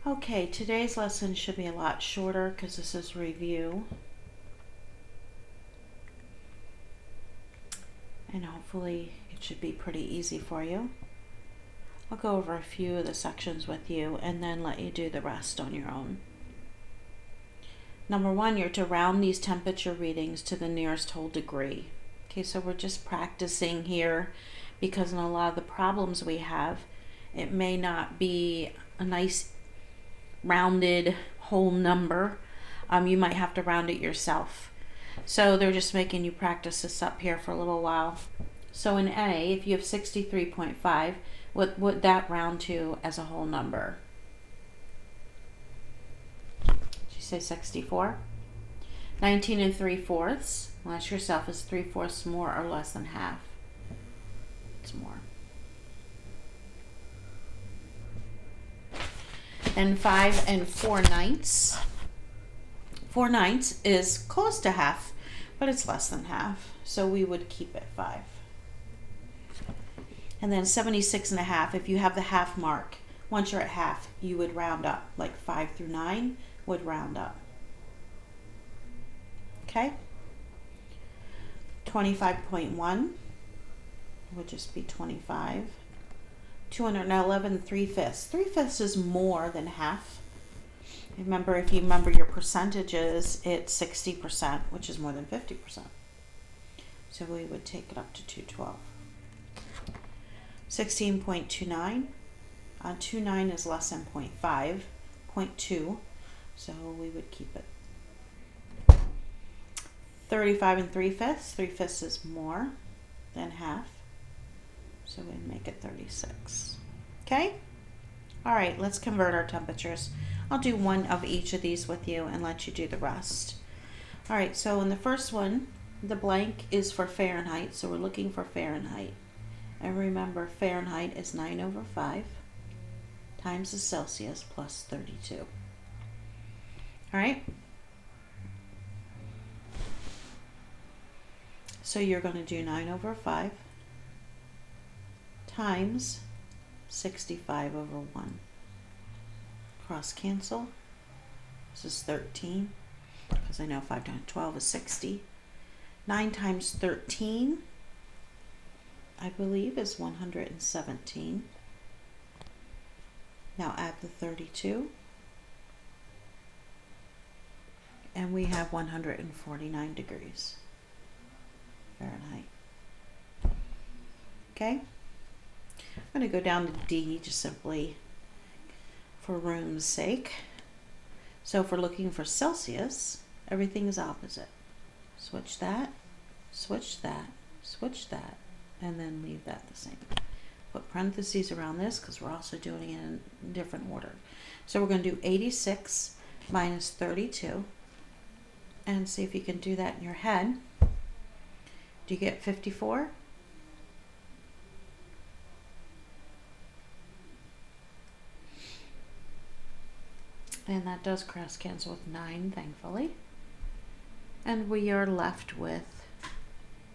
Okay, today's lesson should be a lot shorter because this is review. And hopefully it should be pretty easy for you. I'll go over a few of the sections with you and then let you do the rest on your own. Number one, you're to round these temperature readings to the nearest whole degree. Okay, so we're just practicing here because in a lot of the problems we have, it may not be a nice rounded whole number. You might have to round it yourself. So they're just making you practice this up here for a little while. So in A, if you have 63.5, what would that round to as a whole number? Did you say 64? 19 3/4. Well, ask yourself, is 3/4 more or less than half? It's more. And 5 4/9. 4/9 is close to half, but it's less than half. So we would keep it 5. And then 76.5, if you have the half mark, once you're at half, you would round up, like 5 through 9 would round up. Okay? 25.1 would just be 25. 211 3/5. 3/5 is more than half. Remember, if you remember your percentages, it's 60%, which is more than 50%. So we would take it up to 212. 16.29. 29 is less than 0.5. 0.2. So we would keep it. 35 3/5. 3/5 is more than half. So we'd make it 36. Okay? All right, let's convert our temperatures. I'll do one of each of these with you and let you do the rest. All right, so in the first one, the blank is for Fahrenheit, so we're looking for Fahrenheit. And remember, Fahrenheit is 9/5 times the Celsius plus 32. All right? So you're going to do 9/5 times 65/1. Cross cancel. This is 13, because I know 5 times 12 is 60. 9 times 13, I believe, is 117. Now add the 32. And we have 149 degrees Fahrenheit. Okay? I'm going to go down to D just simply for room's sake. So if we're looking for Celsius, everything is opposite. Switch that, switch that, switch that, and then leave that the same. Put parentheses around this because we're also doing it in different order. So we're going to do 86 minus 32 and see if you can do that in your head. Do you get 54? And that does cross cancel with 9, thankfully. And we are left with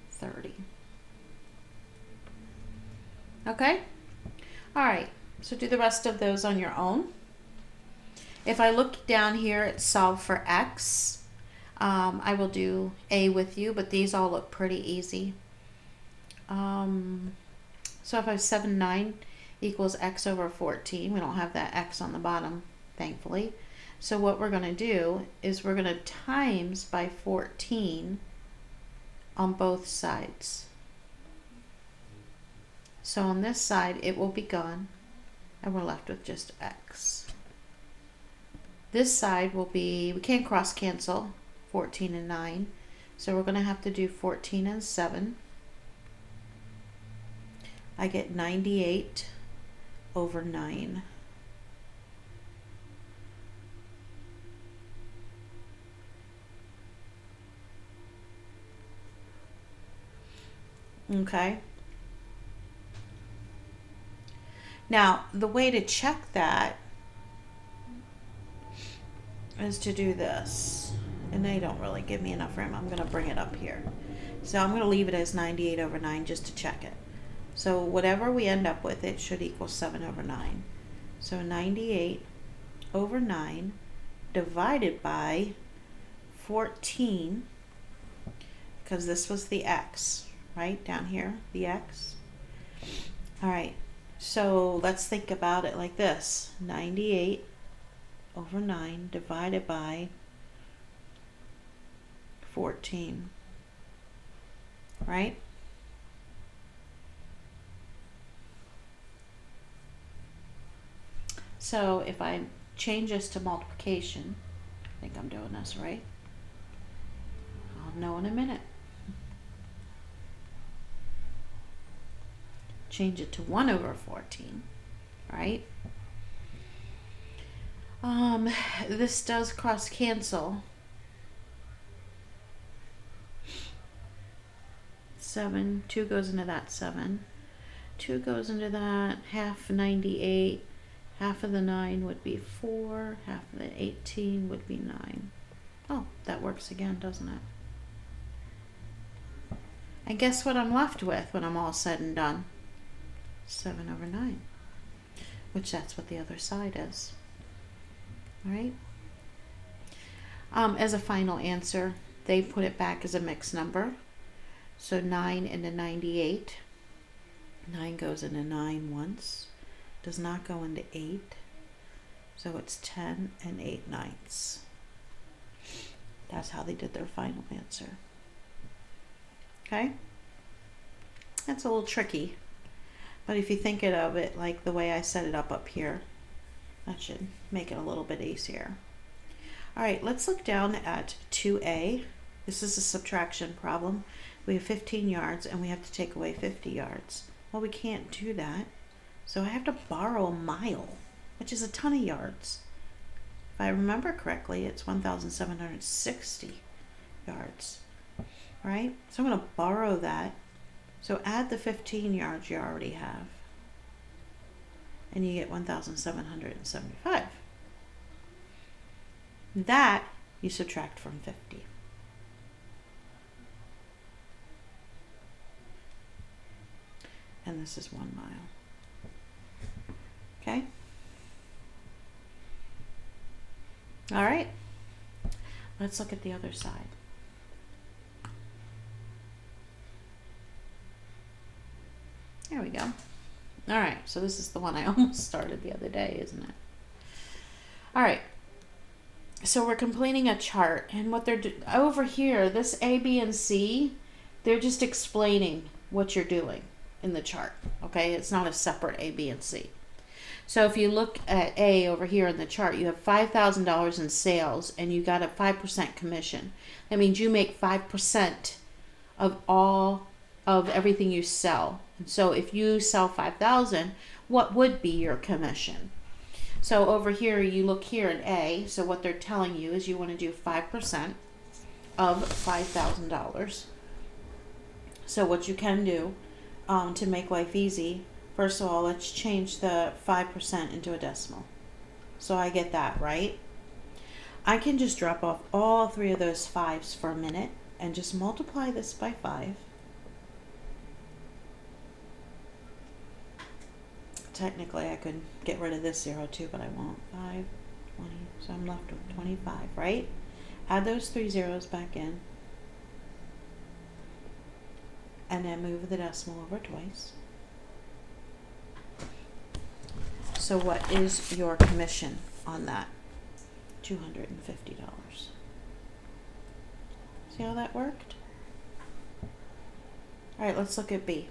30. Okay? All right, so do the rest of those on your own. If I look down here at solve for X, I will do A with you, but these all look pretty easy. So if I have 7, 9 equals X over 14, we don't have that X on the bottom, thankfully. So what we're going to do is we're going to times by 14 on both sides. So on this side, it will be gone, and we're left with just X. This side will be, we can't cross cancel 14 and 9, so we're going to have to do 14 and 7. I get 98 over 9. Okay. Now, the way to check that is to do this. And they don't really give me enough room. I'm going to bring it up here. So I'm going to leave it as 98 over 9 just to check it. So whatever we end up with, it should equal 7 over 9. So 98 over 9 divided by 14, because this was the x, right? Down here, the x. All right, so let's think about it like this. 98 over 9 divided by 14, right? So if I change this to multiplication, I think I'm doing this right. I'll know in a minute. Change it to 1 over 14, right? This does cross cancel. 7, 2 goes into that 7. 2 goes into that, half 98. Half of the 9 would be 4. Half of the 18 would be 9. Oh, that works again, doesn't it? And guess what I'm left with when I'm all said and done? 7 over 9. Which that's what the other side is. All right? As a final answer, they put it back as a mixed number. So 9 into 98. 9 goes into 9 once. Does not go into 8. So it's 10 and 8/9. That's how they did their final answer. Okay? That's a little tricky. But if you think of it like the way I set it up here, that should make it a little bit easier. All right, let's look down at 2A. This is a subtraction problem. We have 15 yards and we have to take away 50 yards. Well, we can't do that. So I have to borrow a mile, which is a ton of yards. If I remember correctly, it's 1,760 yards, right? So I'm going to borrow that. So add the 15 yards you already have, and you get 1,775. That you subtract from 50. And this is 1 mile. Okay. All right. Let's look at the other side. There we go. All right. So this is the one I almost started the other day, isn't it? All right. So we're completing a chart, and what they're over here, this A, B, and C, they're just explaining what you're doing in the chart. Okay. It's not a separate A, B, and C. So if you look at A over here in the chart, you have $5,000 in sales and you got a 5% commission. That means you make 5% of all of everything you sell. And so if you sell 5,000, what would be your commission? So over here, you look here in A. So what they're telling you is you want to do 5% of $5,000. So what you can do to make life easy, first of all, let's change the 5% into a decimal. So I get that, right? I can just drop off all 3 of those 5s for a minute and just multiply this by 5. Technically, I could get rid of this 0 too, but I won't. 5, 20, so I'm left with 25, right? Add those 3 zeros back in. And then move the decimal over twice. So what is your commission on that? $250. See how that worked? All right, let's look at B.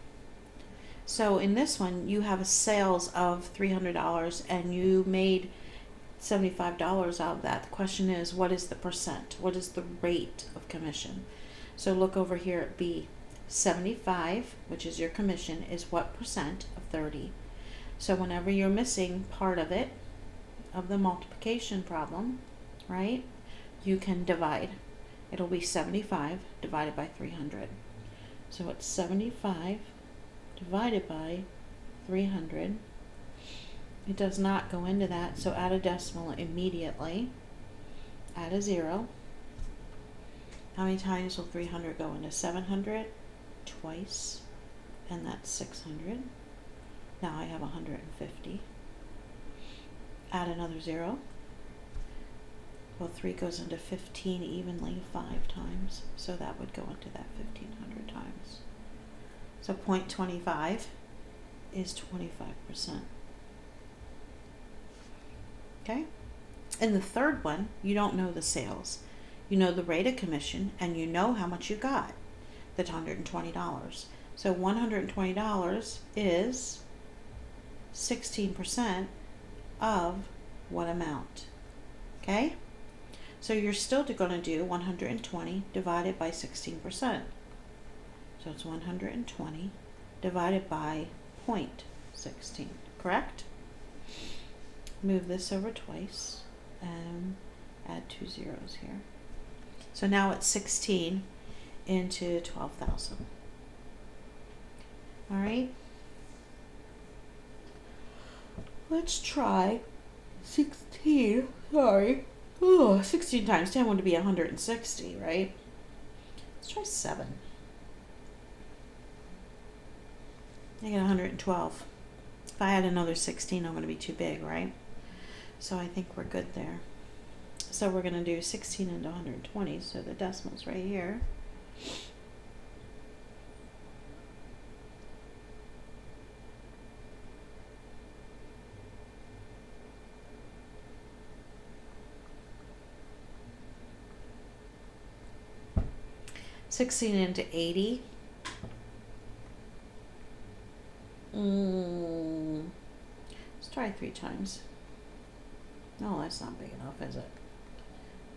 So in this one, you have a sales of $300 and you made $75 out of that. The question is, what is the percent? What is the rate of commission? So look over here at B. 75, which is your commission, is what percent of 30? So whenever you're missing part of it, of the multiplication problem, right, you can divide. It'll be 75 divided by 300. So it's 75 divided by 300. It does not go into that, so add a decimal immediately. Add a 0. How many times will 300 go into 700? Twice, and that's 600. Now I have 150. Add another 0. Well, 3 goes into 15 evenly 5 times, so that would go into that 1500 times. So 0.25 is 25%. Okay? In the third one, you don't know the sales. You know the rate of commission, and you know how much you got. That's $120. So $120 is 16% of what amount? Okay? So you're still going to do 120 divided by 16%. So it's 120 divided by 0.16, correct? Move this over twice and add 2 zeros here. So now it's 16 into 12,000. All right. Let's try 16. Sorry. Oh, 16 times 10 would be 160, right? Let's try 7. I get 112. If I add another 16, I'm going to be too big, right? So I think we're good there. So we're going to do 16 into 120, so the decimal's right here. $16 into 80. Let's try 3 times. No, that's not big enough, is it?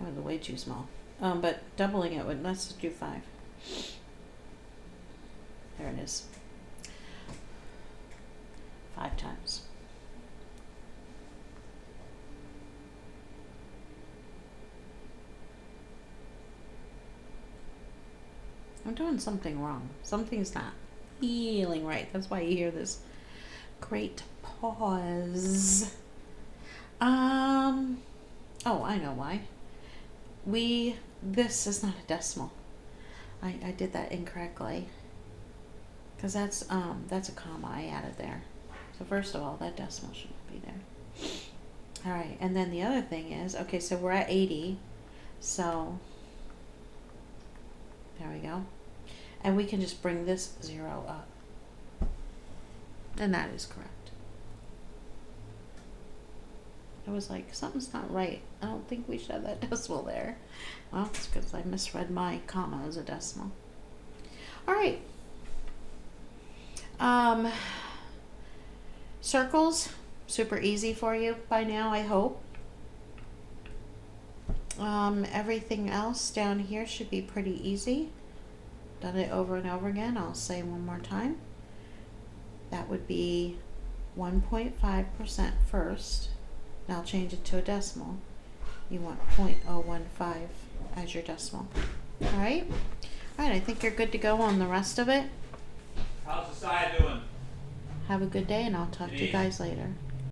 That was way too small. But doubling it would, let's do 5. There it is. 5 times. I'm doing something wrong. Something's not feeling right. That's why you hear this great pause. Oh, I know why. This is not a decimal. I did that incorrectly. Because that's a comma I added there. So first of all, that decimal shouldn't be there. All right, and then the other thing is, okay, so we're at 80. So there we go. And we can just bring this 0 up. And that is correct. I was like, something's not right. I don't think we should have that decimal there. Well, it's because I misread my comma as a decimal. All right. Circles, super easy for you by now, I hope. Everything else down here should be pretty easy. Done it over and over again. I'll say one more time. That would be 1.5% first. Now I'll change it to a decimal. You want 0.015 as your decimal. All right? All right, I think you're good to go on the rest of it. How's the side doing? Have a good day, and I'll talk to you guys later.